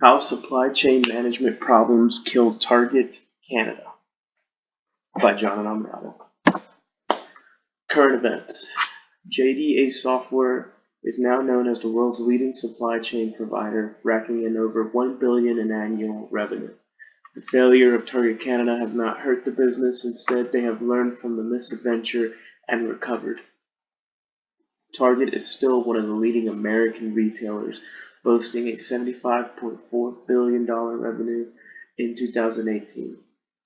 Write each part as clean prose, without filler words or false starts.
How supply chain management problems killed Target Canada by John Enamorado. Current events. JDA Software is now known as the world's leading supply chain provider, racking in over $1 billion in annual revenue. The failure of Target Canada has not hurt the business. Instead, they have learned from the misadventure and recovered. Target is still one of the leading American retailers, boasting a $75.4 billion revenue in 2018.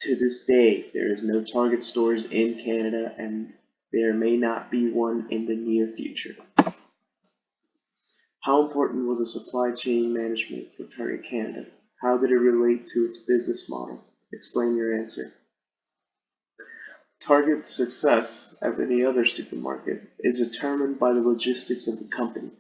To this day, there is no Target stores in Canada, and there may not be one in the near future. How important was the supply chain management for Target Canada? How did it relate to its business model? Explain your answer. Target's success, as any other supermarket, is determined by the logistics of the company.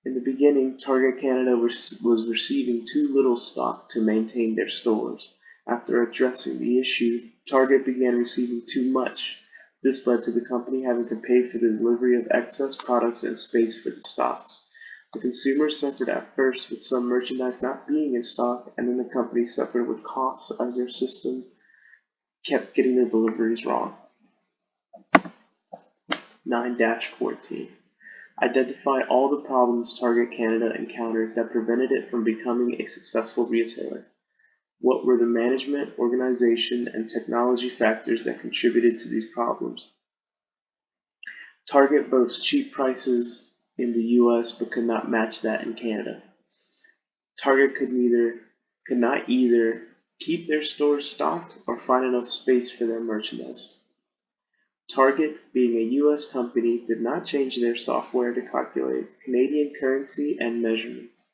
In the beginning, Target Canada was receiving too little stock to maintain their stores. After addressing the issue, Target began receiving too much. This led to the company having to pay for the delivery of excess products and space for the stocks. The consumers suffered at first with some merchandise not being in stock, and then the company suffered with costs as their system kept getting the deliveries wrong. 9-14. Identify all the problems Target Canada encountered that prevented it from becoming a successful retailer. What were the management, organization, and technology factors that contributed to these problems? Target boasts cheap prices in the US but could not match that in Canada. Target could not either keep their stores stocked or find enough space for their merchandise. Target, being a US company, did not change their software to calculate Canadian currency and measurements.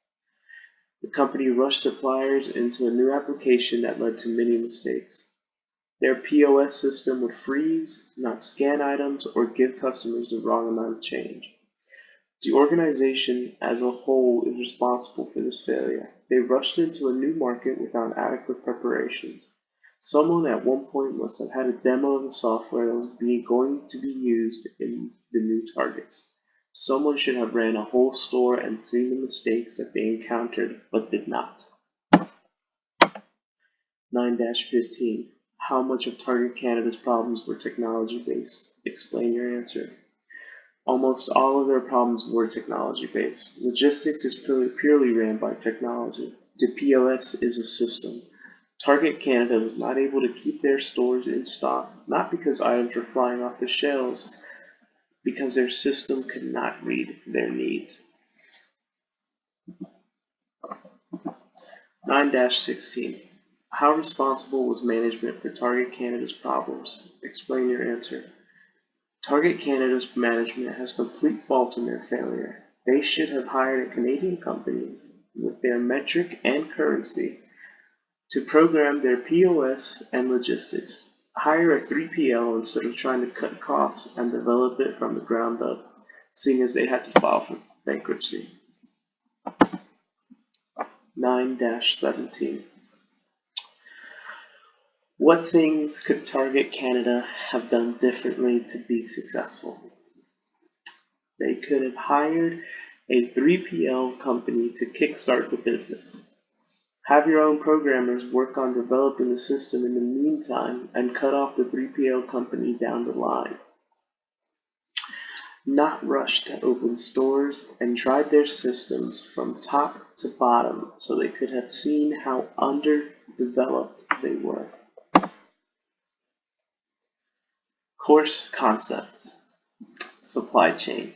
The company rushed suppliers into a new application that led to many mistakes. Their POS system would freeze, not scan items, or give customers the wrong amount of change. The organization as a whole is responsible for this failure. They rushed into a new market without adequate preparations. Someone at one point must have had a demo of the software that was going to be used in the new targets. Someone should have ran a whole store and seen the mistakes that they encountered, but did not. 9-15. How much of Target Canada's problems were technology-based? Explain your answer. Almost all of their problems were technology-based. Logistics is purely ran by technology. The POS is a system. Target Canada was not able to keep their stores in stock, not because items were flying off the shelves, because their system could not read their needs. 9-16. How responsible was management for Target Canada's problems? Explain your answer. Target Canada's management has complete fault in their failure. They should have hired a Canadian company with their metric and currency to program their POS and logistics. Hire a 3PL instead of trying to cut costs and develop it from the ground up, seeing as they had to file for bankruptcy. 9-17. What things could Target Canada have done differently to be successful? They could have hired a 3PL company to kickstart the business. Have your own programmers work on developing the system in the meantime and cut off the 3PL company down the line. Not rush to open stores and tried their systems from top to bottom so they could have seen how underdeveloped they were. Course concepts. Supply chain.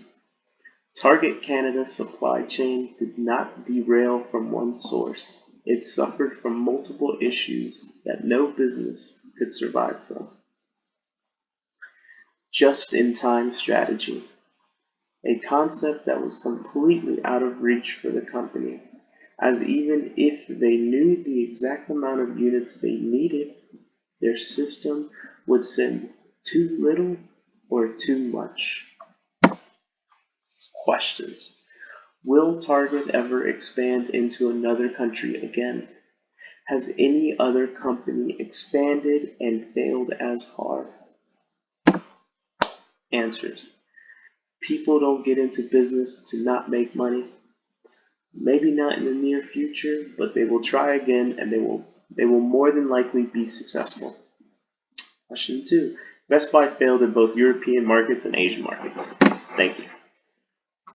Target Canada's supply chain did not derail from one source. It suffered from multiple issues that no business could survive from. Just-in-time strategy. A concept that was completely out of reach for the company, as even if they knew the exact amount of units they needed, their system would send too little or too much. Questions. Will Target ever expand into another country again? Has any other company expanded and failed as hard? Answers. People don't get into business to not make money. Maybe not in the near future, but they will try again and they will more than likely be successful. Question 2. Best Buy failed in both European markets and Asian markets. Thank you.